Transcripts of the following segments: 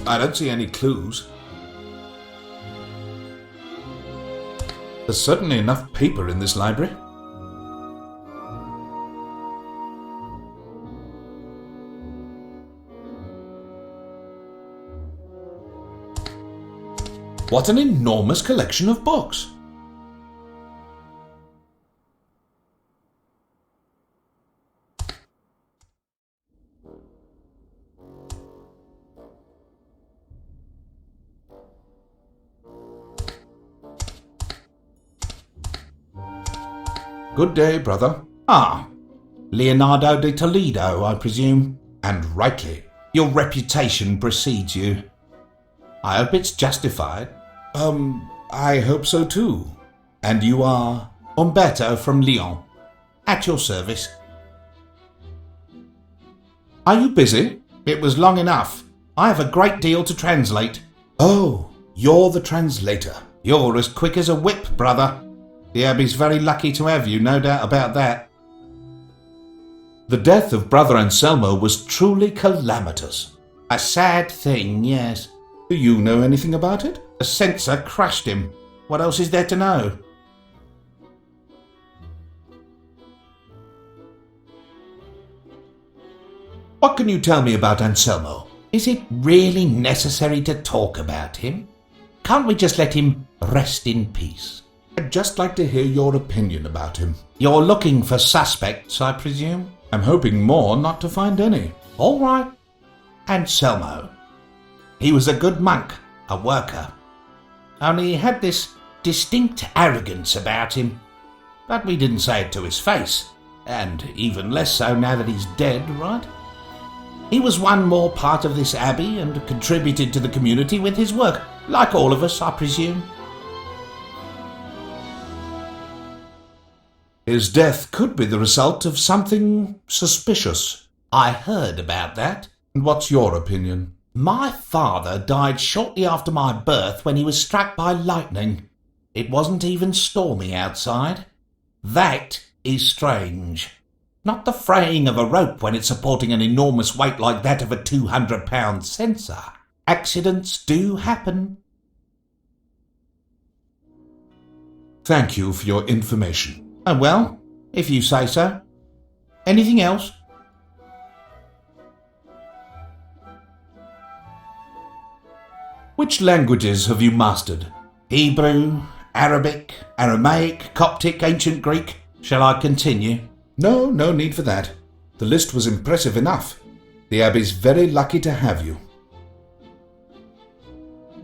I don't see any clues. There's certainly enough paper in this library. What an enormous collection of books! Good day, brother. Ah, Leonardo of Toledo, I presume. And rightly. Your reputation precedes you. I hope it's justified. I hope so too. And you are? Umberto from Lyon. At your service. Are you busy? It was long enough. I have a great deal to translate. Oh, you're the translator. You're as quick as a whip, brother. The Abbey's very lucky to have you, no doubt about that. The death of Brother Anselmo was truly calamitous. A sad thing, yes. Do you know anything about it? The censor crushed him. What else is there to know? What can you tell me about Anselmo? Is it really necessary to talk about him? Can't we just let him rest in peace? I'd just like to hear your opinion about him. You're looking for suspects, I presume? I'm hoping more not to find any. All right. Anselmo. He was a good monk, a worker. Only he had this distinct arrogance about him. But we didn't say it to his face, and even less so now that he's dead, right? He was one more part of this abbey and contributed to the community with his work, like all of us, I presume. His death could be the result of something suspicious. I heard about that. And what's your opinion? My father died shortly after my birth when he was struck by lightning. It wasn't even stormy outside. That is strange. Not the fraying of a rope when it's supporting an enormous weight like that of a 200-pound censer. Accidents do happen. Thank you for your information. Oh, well, if you say so. Anything else? Which languages have you mastered? Hebrew, Arabic, Aramaic, Coptic, Ancient Greek. Shall I continue? No need for that. The list was impressive enough. The Abbey's very lucky to have you.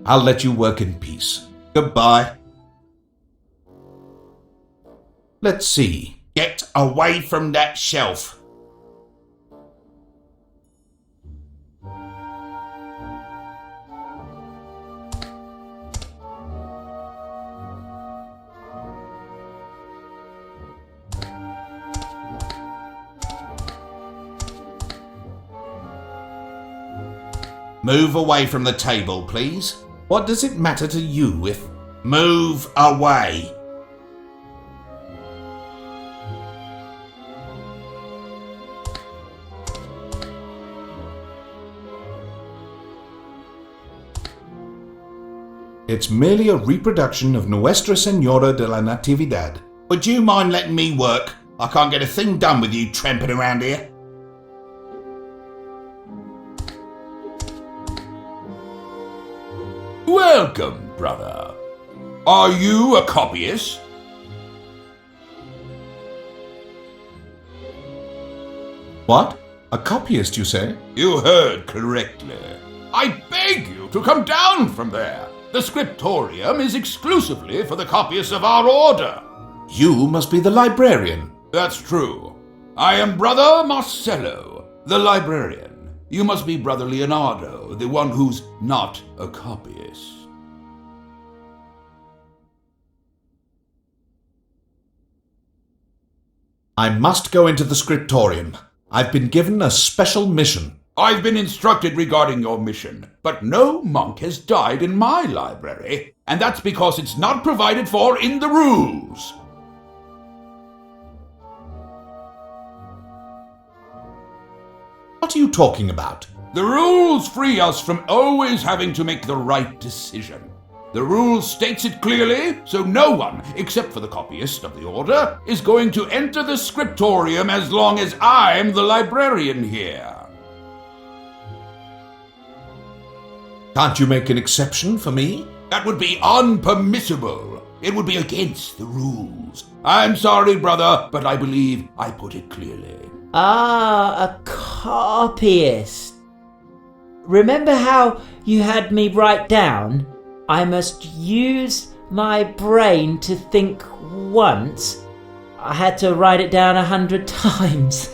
I'll let you work in peace. Goodbye. Let's see. Get away from that shelf. Move away from the table, please. What does it matter to you if... Move away. It's merely a reproduction of Nuestra Senora de la Natividad. Would you mind letting me work? I can't get a thing done with you tramping around here. Welcome, brother. Are you a copyist? What? A copyist, you say? You heard correctly. I beg you to come down from there. The scriptorium is exclusively for the copyists of our order. You must be the librarian. That's true. I am Brother Marcello, the librarian. You must be Brother Leonardo, the one who's not a copyist. I must go into the scriptorium. I've been given a special mission. I've been instructed regarding your mission, but no monk has died in my library, and that's because it's not provided for in the rules. What are you talking about? The rules free us from always having to make the right decision. The rule states it clearly, so no one, except for the copyist of the order, is going to enter the scriptorium as long as I'm the librarian here. Can't you make an exception for me? That would be unpermissible. It would be against the rules. I'm sorry, brother, but I believe I put it clearly. Ah, a copyist. Remember how you had me write down? I must use my brain to think once. I had to write it down 100 times.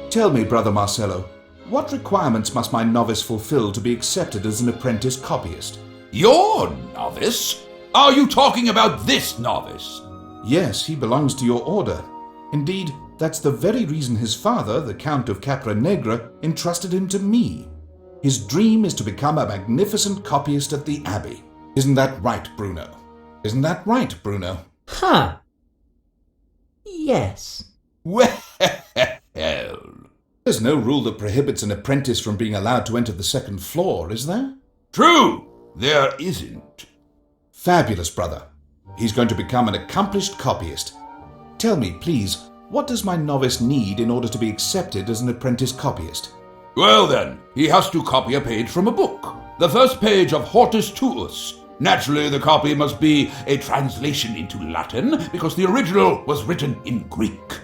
Tell me, Brother Marcello, what requirements must my novice fulfill to be accepted as an apprentice copyist? Your novice? Are you talking about this novice? Yes, he belongs to your order. Indeed, that's the very reason his father, the Count of Capra Negra, entrusted him to me. His dream is to become a magnificent copyist at the Abbey. Isn't that right, Bruno? Isn't that right, Bruno? Huh. Yes. Well, There's no rule that prohibits an apprentice from being allowed to enter the second floor, is there? true, there isn't. Fabulous, brother. He's going to become an accomplished copyist. Tell me, please, what does my novice need in order to be accepted as an apprentice copyist? Well then, he has to copy a page from a book. The first page of Hortus Tuus. Naturally, the copy must be a translation into Latin, because the original was written in Greek.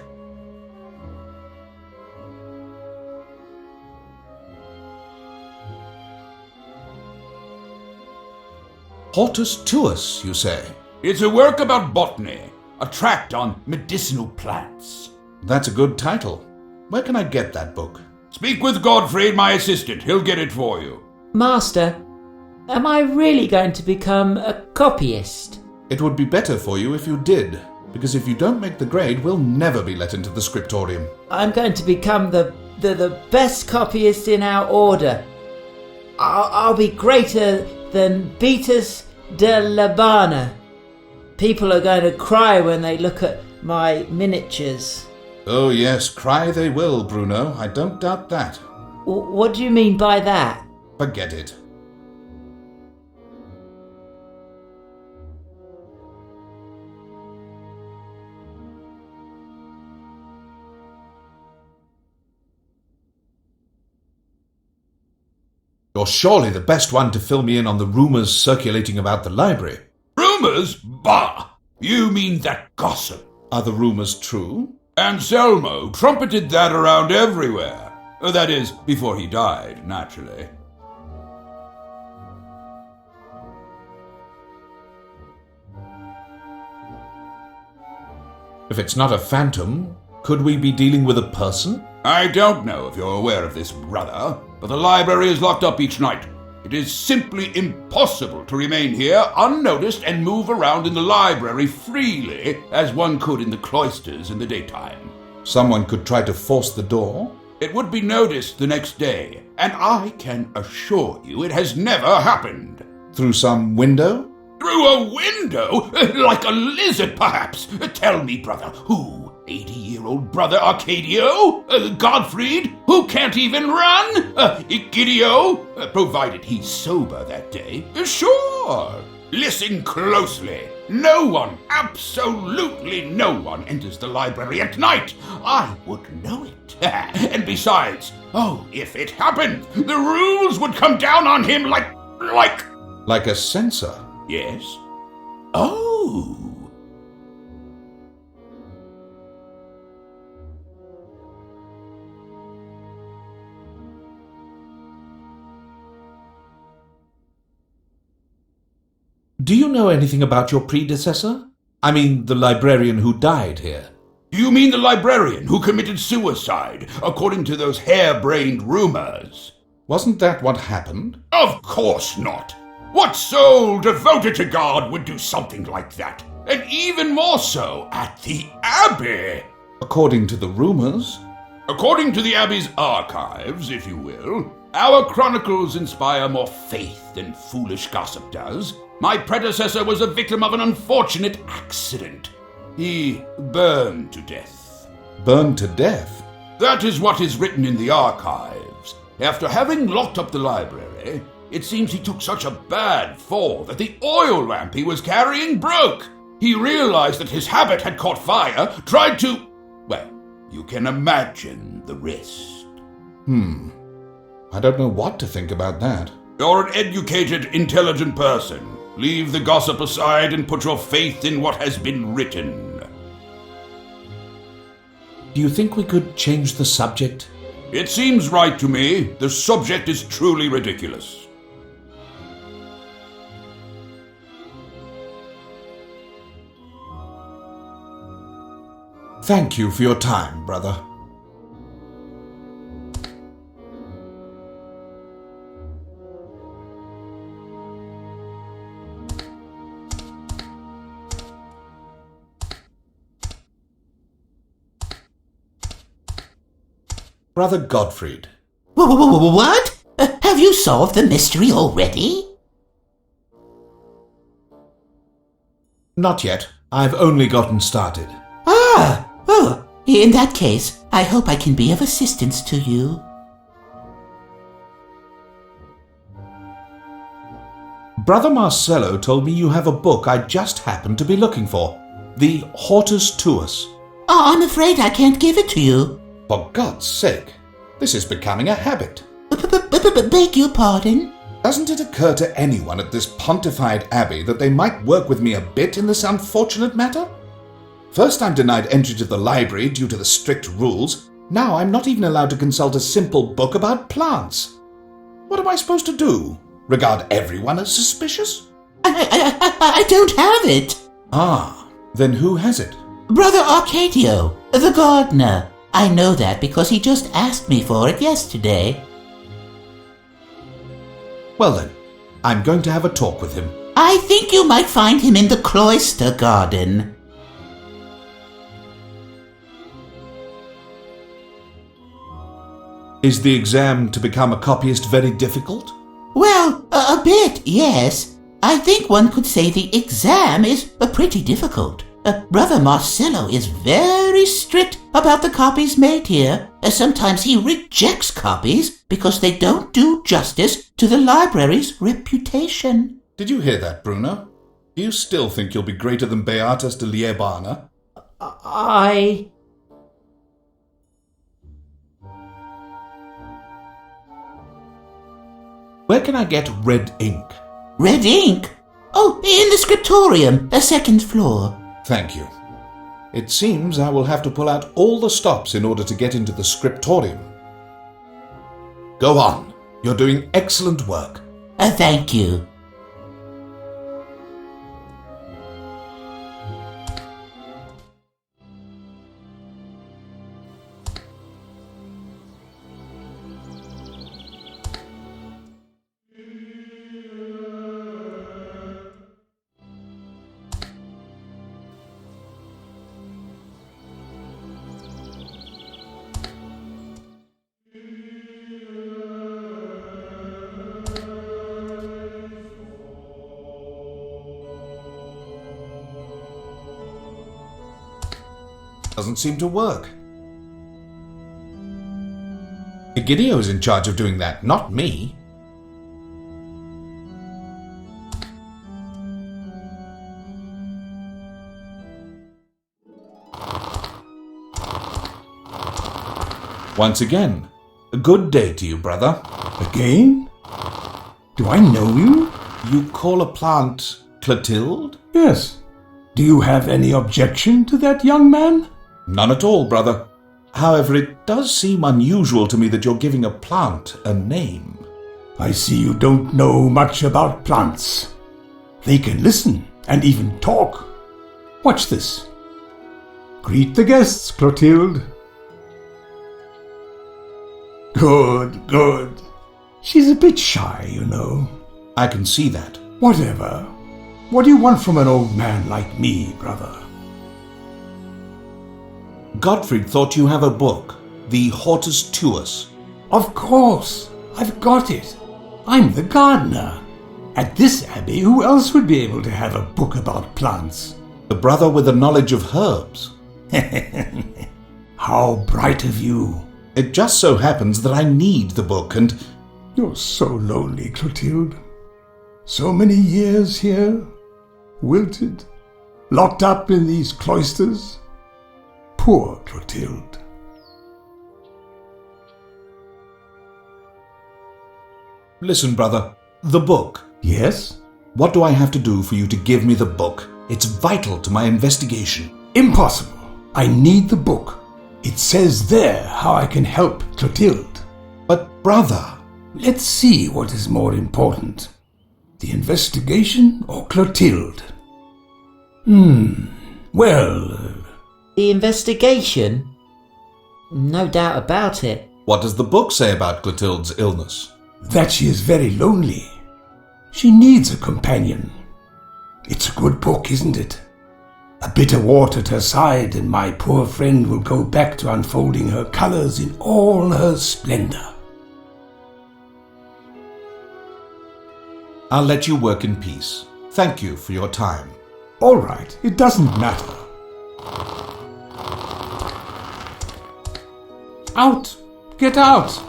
Hortus Tuus, you say? It's a work about botany, a tract on medicinal plants. That's a good title. Where can I get that book? Speak with Godfrey, my assistant. He'll get it for you. Master, am I really going to become a copyist? It would be better for you if you did, because if you don't make the grade, we'll never be let into the scriptorium. I'm going to become the best copyist in our order. I'll be greater than Beatus de Labana. People are going to cry when they look at my miniatures. Oh yes, cry they will, Bruno. I don't doubt that. What do you mean by that? Forget it. You're surely the best one to fill me in on the rumours circulating about the library. Rumors? Bah! You mean that gossip. Are the rumours true? Anselmo trumpeted that around everywhere. That is, before he died, naturally. If it's not a phantom, could we be dealing with a person? I don't know if you're aware of this, brother, but the library is locked up each night. It is simply impossible to remain here unnoticed and move around in the library freely as one could in the cloisters in the daytime. Someone could try to force the door? It would be noticed the next day, and I can assure you it has never happened. Through some window? Through a window? Like a lizard, perhaps? Tell me, brother, who? 80-year-old brother Arcadio? Godfried, who can't even run? Egidio, provided he's sober that day. Sure. Listen closely. No one, absolutely no one, enters the library at night. I would know it. And besides, if it happened, the rules would come down on him like... Like a censor? Yes. Oh. Do you know anything about your predecessor? I mean, the librarian who died here. You mean the librarian who committed suicide, according to those harebrained rumors? Wasn't that what happened? Of course not. What soul devoted to God would do something like that? And even more so at the Abbey. According to the rumors. According to the Abbey's archives, if you will, our chronicles inspire more faith than foolish gossip does. My predecessor was a victim of an unfortunate accident. He burned to death. Burned to death? That is what is written in the archives. After having locked up the library, it seems he took such a bad fall that the oil lamp he was carrying broke. He realized that his habit had caught fire, tried to... Well, you can imagine the rest. I don't know what to think about that. You're an educated, intelligent person. Leave the gossip aside and put your faith in what has been written. Do you think we could change the subject? It seems right to me. The subject is truly ridiculous. Thank you for your time, brother. Brother Gottfried. What? Have you solved the mystery already? Not yet. I've only gotten started. In that case, I hope I can be of assistance to you. Brother Marcello told me you have a book I just happened to be looking for. The Hortus Tuus. Oh, I'm afraid I can't give it to you. For God's sake, this is becoming a habit. Beg your pardon? Doesn't it occur to anyone at this pontified abbey that they might work with me a bit in this unfortunate matter? First I'm denied entry to the library due to the strict rules. Now I'm not even allowed to consult a simple book about plants. What am I supposed to do? Regard everyone as suspicious? I don't have it. Ah, then who has it? Brother Arcadio, the gardener. I know that because he just asked me for it yesterday. Well then, I'm going to have a talk with him. I think you might find him in the cloister garden. Is the exam to become a copyist very difficult? Well, a bit, yes. I think one could say the exam is pretty difficult. Brother Marcello is very strict about the copies made here. Sometimes he rejects copies because they don't do justice to the library's reputation. Did you hear that, Bruno? Do you still think you'll be greater than Beatus de Liebana? Where can I get red ink? Red ink? Oh, in the scriptorium, the second floor. Thank you. It seems I will have to pull out all the stops in order to get into the scriptorium. Go on. You're doing excellent work. Thank you. Doesn't seem to work. Egidio is in charge of doing that, not me. Once again, a good day to you, brother. Again? Do I know you? You call a plant Clotilde? Yes. Do you have any objection to that, young man? None at all, brother. However, it does seem unusual to me that you're giving a plant a name. I see you don't know much about plants. They can listen and even talk. Watch this. Greet the guests, Clotilde. Good, good. She's a bit shy, you know. I can see that. Whatever. What do you want from an old man like me, brother? Gottfried thought you have a book, the Hortus Tuus. Of course. I've got it. I'm the gardener. At this abbey, who else would be able to have a book about plants? The brother with a knowledge of herbs. How bright of you. It just so happens that I need the book and... You're so lonely, Clotilde. So many years here, wilted, locked up in these cloisters. Poor Clotilde. Listen, brother, the book. Yes? What do I have to do for you to give me the book? It's vital to my investigation. Impossible. I need the book. It says there how I can help Clotilde. But, brother... Let's see what is more important. The investigation or Clotilde? Well... The investigation? No doubt about it. What does the book say about Clotilde's illness? That she is very lonely. She needs a companion. It's a good book, isn't it? A bit of water at her side and my poor friend will go back to unfolding her colours in all her splendour. I'll let you work in peace. Thank you for your time. All right, it doesn't matter. Out! Get out!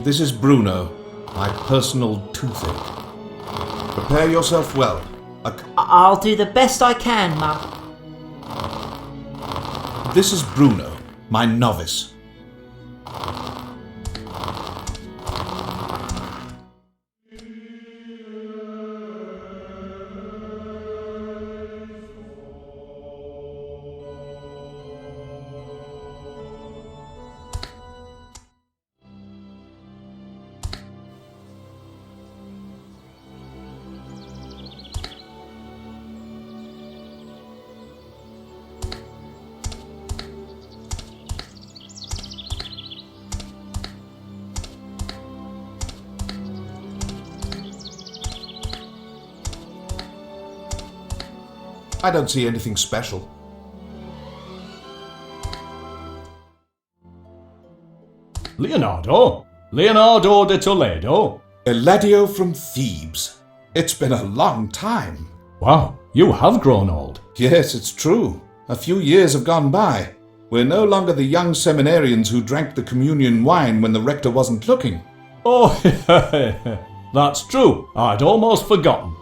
This is Bruno, my personal toothache. Prepare yourself well. I'll do the best I can, Mum. This is Bruno, my novice. I don't see anything special. Leonardo de Toledo. Eladio from Thebes. It's been a long time. Wow, you have grown old. Yes, it's true. A few years have gone by. We're no longer the young seminarians who drank the communion wine when the rector wasn't looking. Oh, that's true. I'd almost forgotten.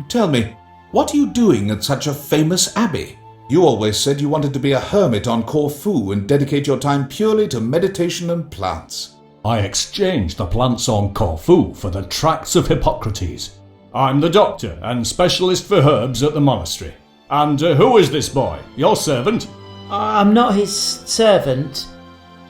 Tell me, what are you doing at such a famous abbey? You always said you wanted to be a hermit on Corfu and dedicate your time purely to meditation and plants. I exchanged the plants on Corfu for the tracts of Hippocrates. I'm the doctor and specialist for herbs at the monastery. And who is this boy? Your servant? I'm not his servant.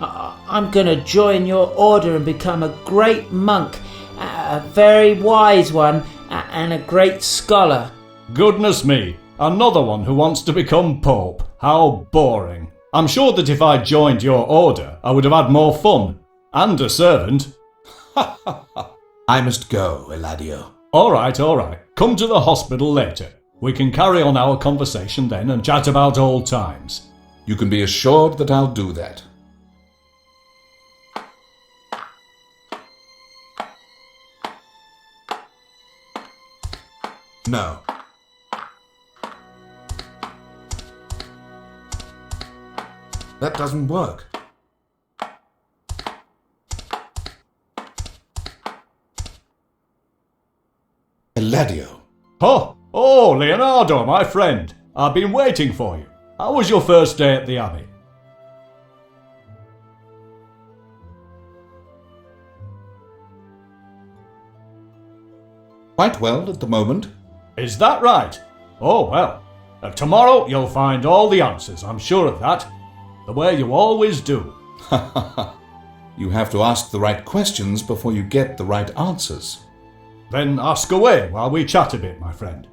I'm going to join your order and become a great monk, a very wise one, and a great scholar. Goodness me, another one who wants to become pope. How boring. I'm sure that if I joined your order, I would have had more fun. And a servant. I must go, Eladio. All right. Come to the hospital later. We can carry on our conversation then and chat about old times. You can be assured that I'll do that. No. That doesn't work. Eladio. Oh, Leonardo, my friend. I've been waiting for you. How was your first day at the Abbey? Quite well at the moment. Is that right? Oh, well. Tomorrow you'll find all the answers, I'm sure of that. The way you always do. You have to ask the right questions before you get the right answers. Then ask away while we chat a bit, my friend.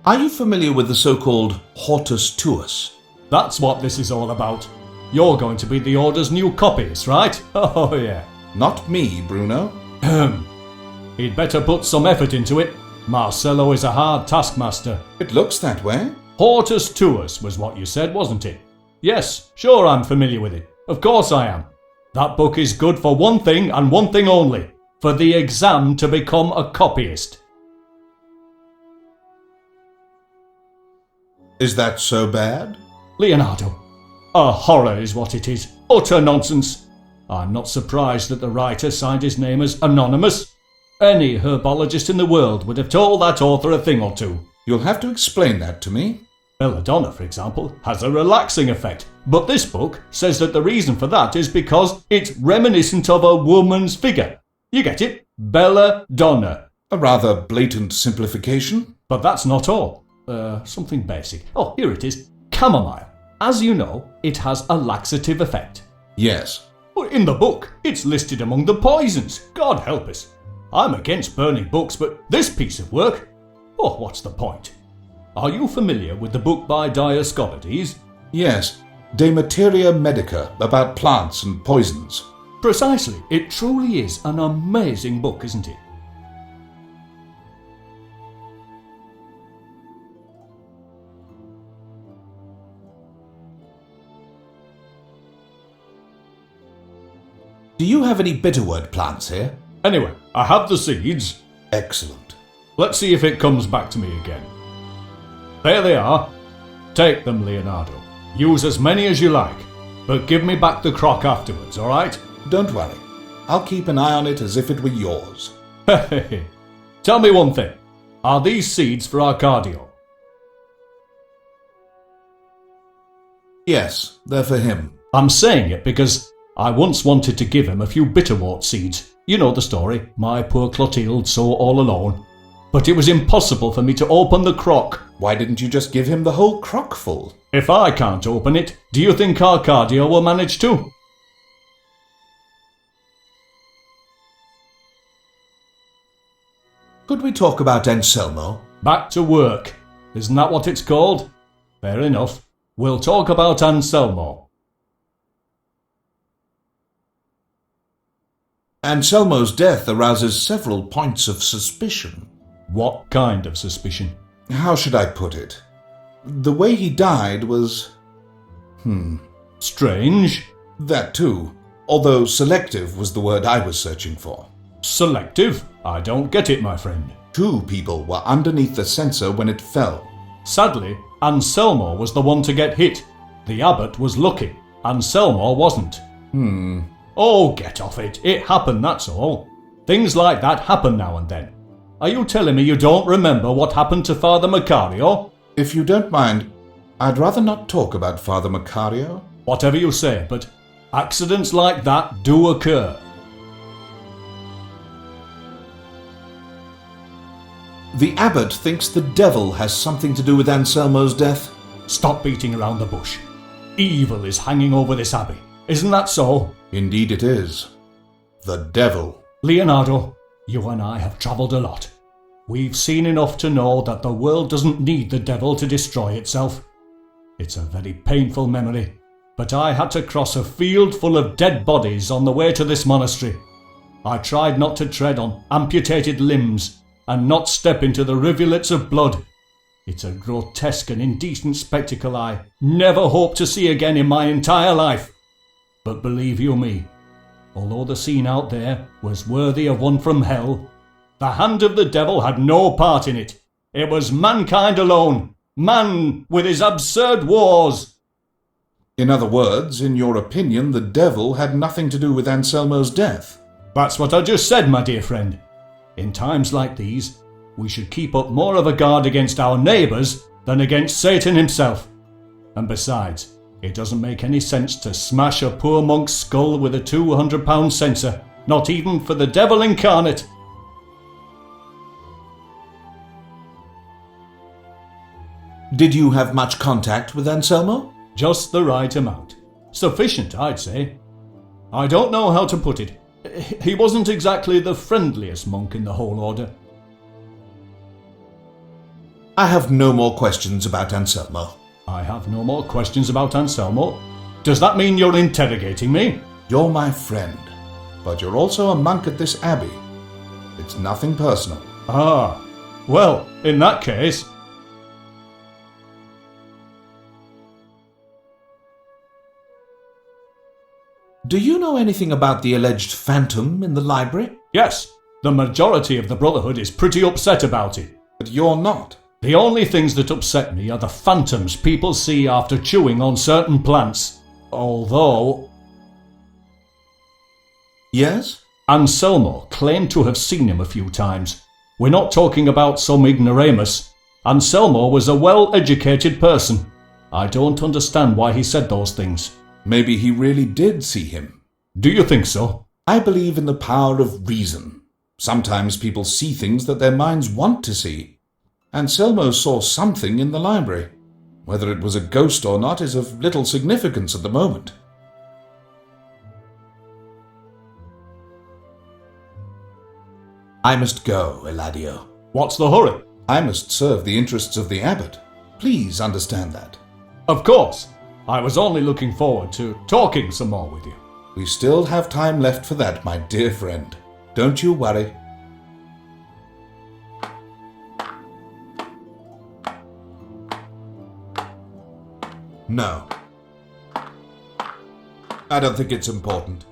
Are you familiar with the so-called hortus tuus? That's what this is all about. You're going to be the order's new copyist, right? Oh, yeah. Not me, Bruno. He'd better put some effort into it. Marcello is a hard taskmaster. It looks that way. Hortus tuus was what you said, wasn't it? Yes, sure I'm familiar with it. Of course I am. That book is good for one thing and one thing only. For the exam to become a copyist. Is that so bad? Leonardo, a horror is what it is. Utter nonsense. I'm not surprised that the writer signed his name as anonymous. Any herbologist in the world would have told that author a thing or two. You'll have to explain that to me. Belladonna, for example, has a relaxing effect, but this book says that the reason for that is because it's reminiscent of a woman's figure. You get it? Belladonna. A rather blatant simplification. But that's not all. Something basic. Oh, here it is. Chamomile. As you know, it has a laxative effect. Yes. In the book, it's listed among the poisons. God help us. I'm against burning books, but this piece of work... Oh, what's the point? Are you familiar with the book by Dioscorides? Yes. De Materia Medica, about plants and poisons. Precisely. It truly is an amazing book, isn't it? Do you have any bitterwood plants here? Anyway, I have the seeds. Excellent. Let's see if it comes back to me again. There they are. Take them, Leonardo. Use as many as you like, but give me back the crock afterwards, all right? Don't worry. I'll keep an eye on it as if it were yours. Tell me one thing. Are these seeds for Arcadio? Yes, they're for him. I'm saying it because I once wanted to give him a few bitterwort seeds. You know the story, my poor Clotilde so all alone. But it was impossible for me to open the crock. Why didn't you just give him the whole crock full? If I can't open it, do you think Arcadio will manage to? Could we talk about Anselmo? Back to work. Isn't that what it's called? Fair enough. We'll talk about Anselmo. Anselmo's death arouses several points of suspicion. What kind of suspicion? How should I put it? The way he died was... Strange. That too, although selective was the word I was searching for. Selective? I don't get it, my friend. 2 people were underneath the censer when it fell. Sadly, Anselmo was the one to get hit. The abbot was lucky. Anselmo wasn't. Oh, get off it. It happened, that's all. Things like that happen now and then. Are you telling me you don't remember what happened to Father Macario? If you don't mind, I'd rather not talk about Father Macario. Whatever you say, but accidents like that do occur. The abbot thinks the devil has something to do with Anselmo's death. Stop beating around the bush. Evil is hanging over this abbey. Isn't that so? Indeed it is. The devil. Leonardo, you and I have travelled a lot. We've seen enough to know that the world doesn't need the devil to destroy itself. It's a very painful memory, but I had to cross a field full of dead bodies on the way to this monastery. I tried not to tread on amputated limbs and not step into the rivulets of blood. It's a grotesque and indecent spectacle I never hope to see again in my entire life. But believe you me, although the scene out there was worthy of one from hell, the hand of the devil had no part in it. It was mankind alone, man with his absurd wars. In other words, in your opinion, the devil had nothing to do with Anselmo's death. That's what I just said, my dear friend. In times like these, we should keep up more of a guard against our neighbours than against Satan himself. And besides, it doesn't make any sense to smash a poor monk's skull with a 200-pound censer, not even for the devil incarnate. Did you have much contact with Anselmo? Just the right amount. Sufficient, I'd say. I don't know how to put it. He wasn't exactly the friendliest monk in the whole order. I have no more questions about Anselmo. I have no more questions about Anselmo. Does that mean you're interrogating me? You're my friend, but you're also a monk at this abbey. It's nothing personal. Ah, well, in that case... Do you know anything about the alleged phantom in the library? Yes, the majority of the Brotherhood is pretty upset about it. But you're not. The only things that upset me are the phantoms people see after chewing on certain plants. Although Yes? Anselmo claimed to have seen him a few times. We're not talking about some ignoramus. Anselmo was a well-educated person. I don't understand why he said those things. Maybe he really did see him. Do you think so? I believe in the power of reason. Sometimes people see things that their minds want to see. Anselmo saw something in the library. Whether it was a ghost or not is of little significance at the moment. I must go, Eladio. What's the hurry? I must serve the interests of the abbot. Please understand that. Of course. I was only looking forward to talking some more with you. We still have time left for that, my dear friend. Don't you worry. No. I don't think it's important.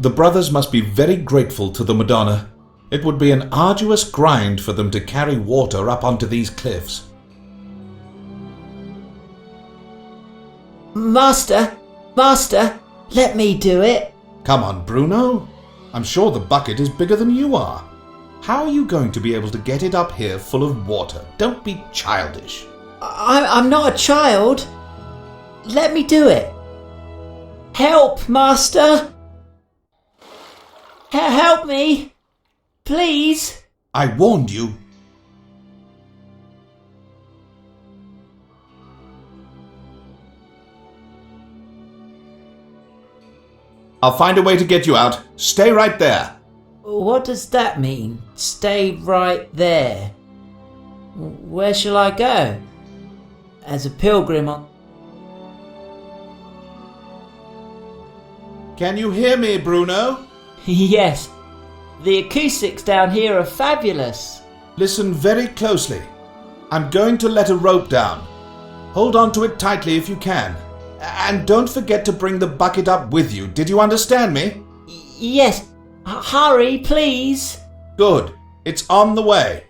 The brothers must be very grateful to the Madonna. It would be an arduous grind for them to carry water up onto these cliffs. Master, let me do it. Come on, Bruno. I'm sure the bucket is bigger than you are. How are you going to be able to get it up here full of water? Don't be childish. I'm not a child. Let me do it. Help, Master. Help me. Please. I warned you. I'll find a way to get you out. Stay right there. What does that mean? Stay right there. Where shall I go? As a pilgrim on... Can you hear me, Bruno? Yes. The acoustics down here are fabulous. Listen very closely. I'm going to let a rope down. Hold on to it tightly if you can. And don't forget to bring the bucket up with you. Did you understand me? Yes. Hurry, please. Good. It's on the way.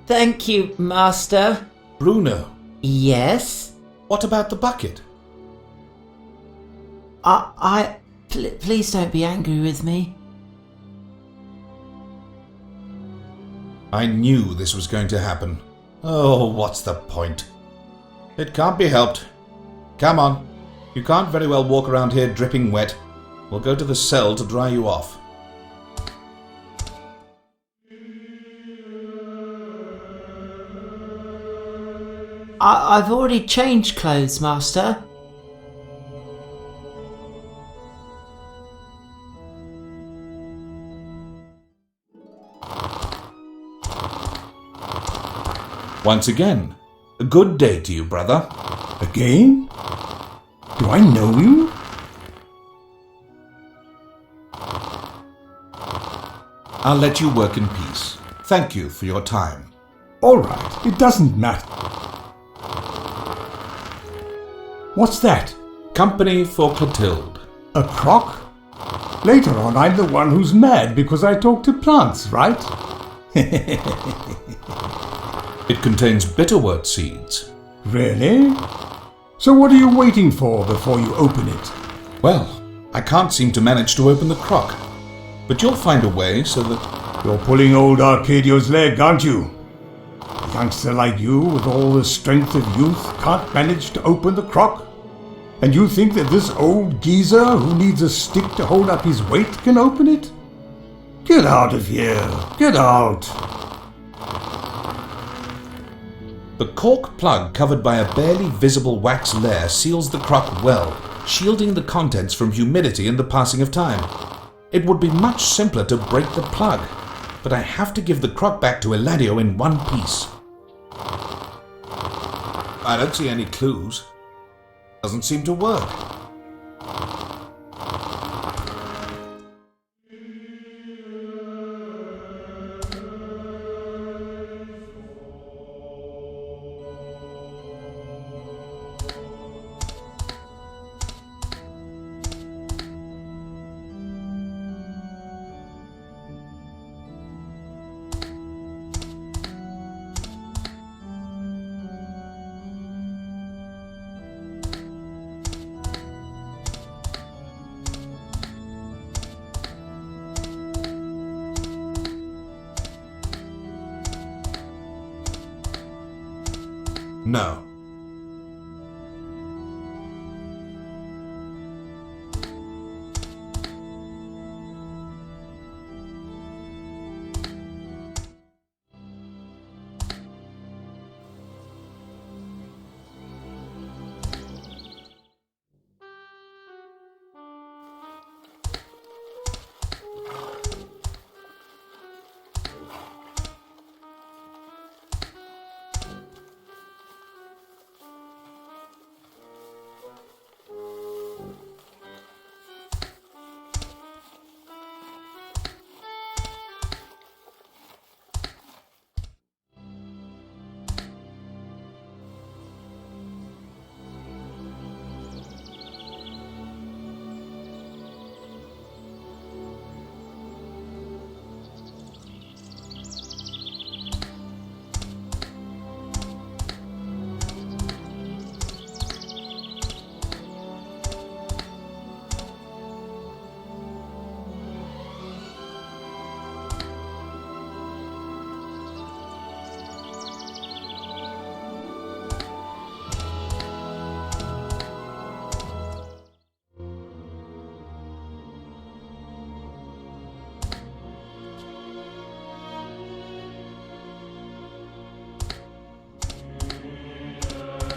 Thank you, Master. Bruno, Yes? what about the bucket? Please don't be angry with me. I knew this was going to happen. Oh, what's the point? It can't be helped. Come on. You can't very well walk around here dripping wet. We'll go to the cell to dry you off. I've already changed clothes, Master. Once again, a good day to you, brother. Again? Do I know you? I'll let you work in peace. Thank you for your time. All right, it doesn't matter. What's that? Company for Clotilde. A crock? Later on, I'm the one who's mad because I talk to plants, right? It contains bitterwort seeds. Really? So what are you waiting for before you open it? Well, I can't seem to manage to open the crock. But you'll find a way so that... You're pulling old Arcadio's leg, aren't you? A youngster like you, with all the strength of youth, can't manage to open the crock? And you think that this old geezer who needs a stick to hold up his weight can open it? Get out of here! Get out! The cork plug covered by a barely visible wax layer seals the crock well, shielding the contents from humidity and the passing of time. It would be much simpler to break the plug. but I have to give the crock back to Eladio in one piece. I don't see any clues. Doesn't seem to work. No.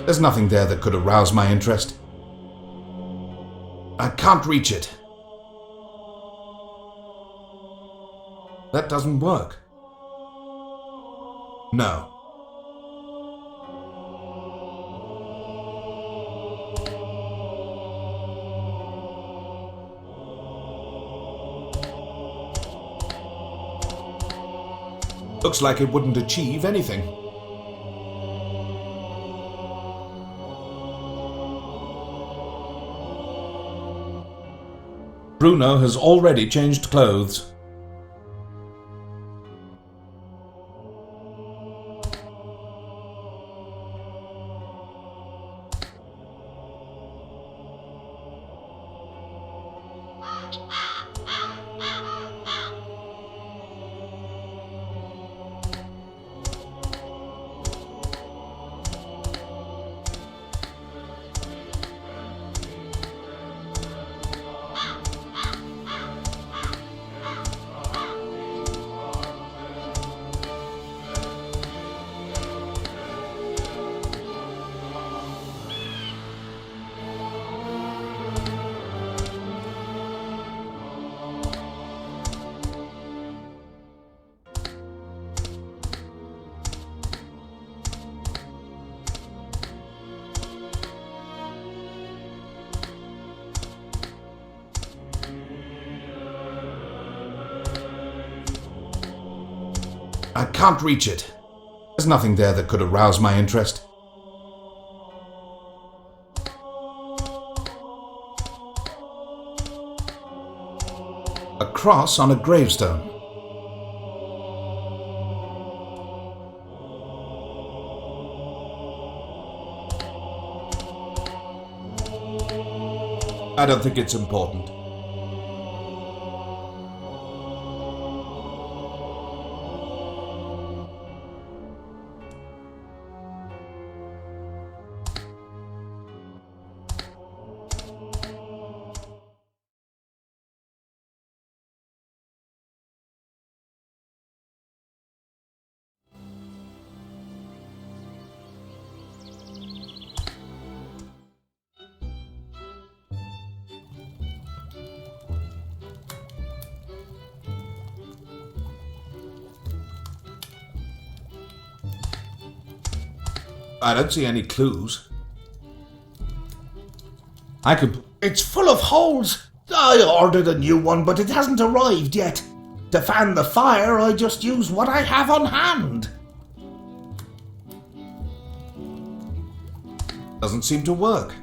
There's nothing there that could arouse my interest. I can't reach it. That doesn't work. No. Looks like it wouldn't achieve anything. Bruno has already changed clothes. I can't reach it. There's nothing there that could arouse my interest. A cross on a gravestone. I don't think it's important. I don't see any clues. It's full of holes. I ordered a new one, but it hasn't arrived yet. To fan the fire, I just use what I have on hand. Doesn't seem to work.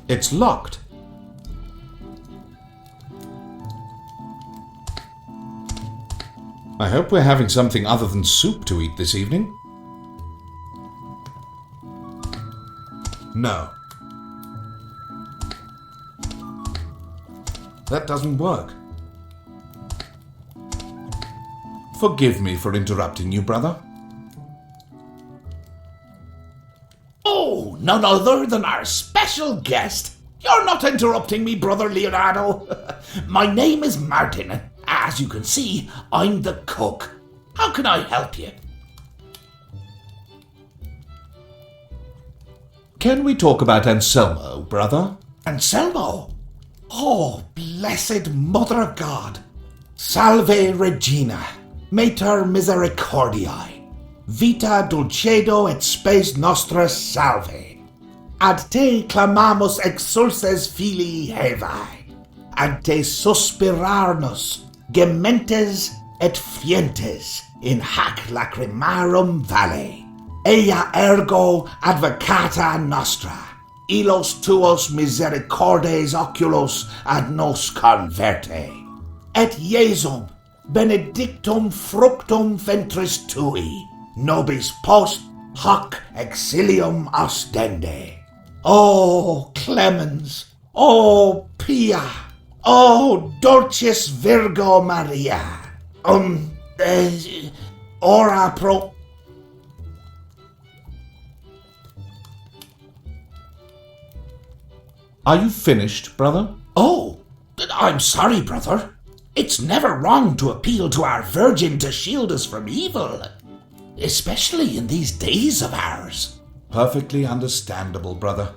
It's locked. I hope we're having something other than soup to eat this evening. No. That doesn't work. Forgive me for interrupting you, brother. Oh, none other than our special guest. You're not interrupting me, Brother Leonardo. My name is Martin. As you can see, I'm the cook. How can I help you? Can we talk about Anselmo, brother? Anselmo? Oh, blessed Mother of God. Salve Regina, Mater Misericordiae, Vita Dulcedo et spes nostra salve. Ad te clamamus exsulses filii Hevae, ad te suspirarnos, gementes et fientes, in hac lacrimarum valle. Ea ergo advocata nostra, illos tuos misericordes oculos ad nos converte. Et Iesum benedictum fructum ventris tui, nobis post hoc exilium ostende. O clemens, O pia, O dulcis Virgo Maria, ora pro... Are you finished, brother? Oh, I'm sorry, brother. It's never wrong to appeal to our Virgin to shield us from evil, especially in these days of ours. Perfectly understandable, brother.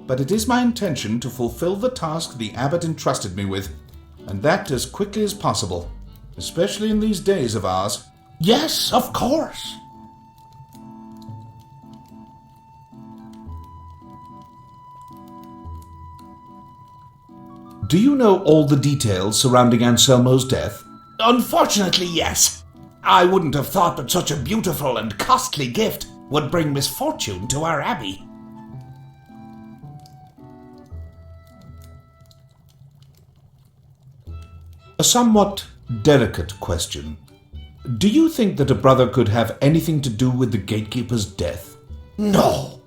But it is my intention to fulfill the task the abbot entrusted me with, and that as quickly as possible, especially in these days of ours. Yes, of course. Do you know all the details surrounding Anselmo's death? Unfortunately, yes. I wouldn't have thought that such a beautiful and costly gift would bring misfortune to our abbey. A somewhat delicate question. Do you think that a brother could have anything to do with the gatekeeper's death? No.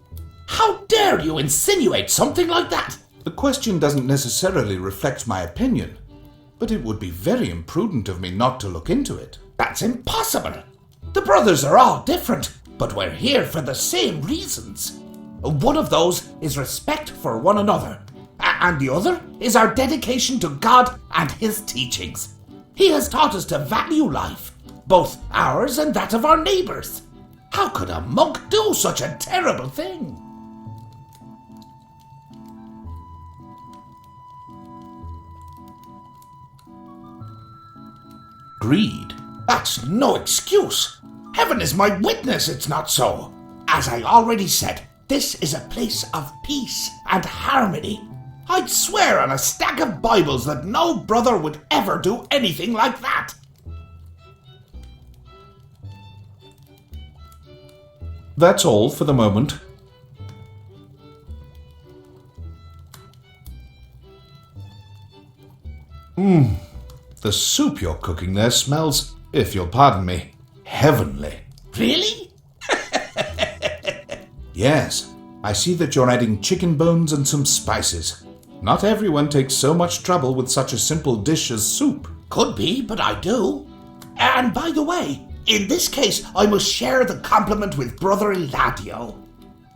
How dare you insinuate something like that? The question doesn't necessarily reflect my opinion, but it would be very imprudent of me not to look into it. That's impossible. The brothers are all different, but we're here for the same reasons. One of those is respect for one another, and the other is our dedication to God and His teachings. He has taught us to value life, both ours and that of our neighbors. How could a monk do such a terrible thing? Greed? That's no excuse. Heaven is my witness it's not so. As I already said, this is a place of peace and harmony. I'd swear on a stack of Bibles that no brother would ever do anything like that. That's all for the moment. The soup you're cooking there smells, if you'll pardon me, heavenly. Really? Yes, I see that you're adding chicken bones and some spices. Not everyone takes so much trouble with such a simple dish as soup. Could be, but I do. And by the way, in this case, I must share the compliment with Brother Eladio.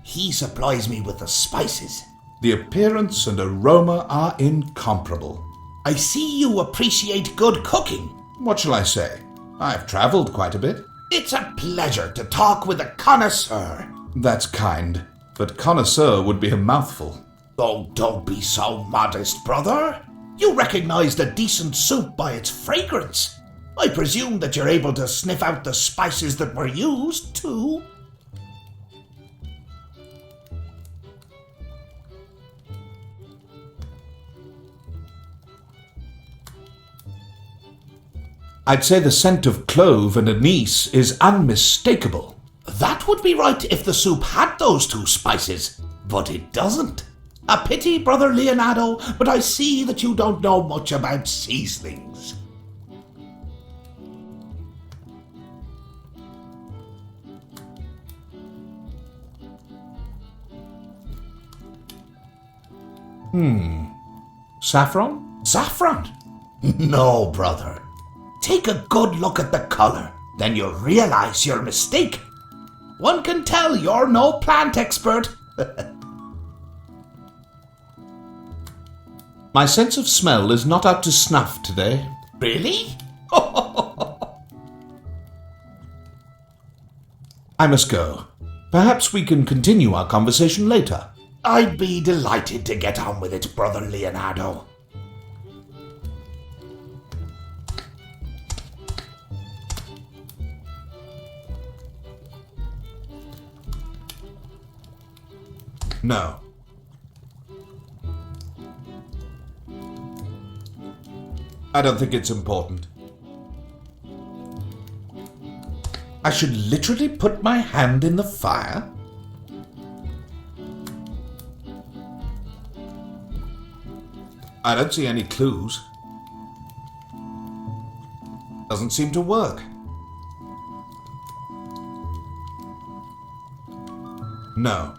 He supplies me with the spices. The appearance and aroma are incomparable. I see you appreciate good cooking. What shall I say? I've travelled quite a bit. It's a pleasure to talk with a connoisseur. That's kind, but connoisseur would be a mouthful. Oh, don't be so modest, brother. You recognize the decent soup by its fragrance. I presume that you're able to sniff out the spices that were used, too. I'd say the scent of clove and anise is unmistakable. That would be right if the soup had those two spices, but it doesn't. A pity, Brother Leonardo, but I see that you don't know much about seasonings. Saffron? Saffron? No, brother. Take a good look at the colour, then you'll realize your mistake. One can tell you're no plant expert. My sense of smell is not up to snuff today. Really? I must go. Perhaps we can continue our conversation later. I'd be delighted to get on with it, Brother Leonardo. No. I don't think it's important. I should literally put my hand in the fire? I don't see any clues. Doesn't seem to work. No.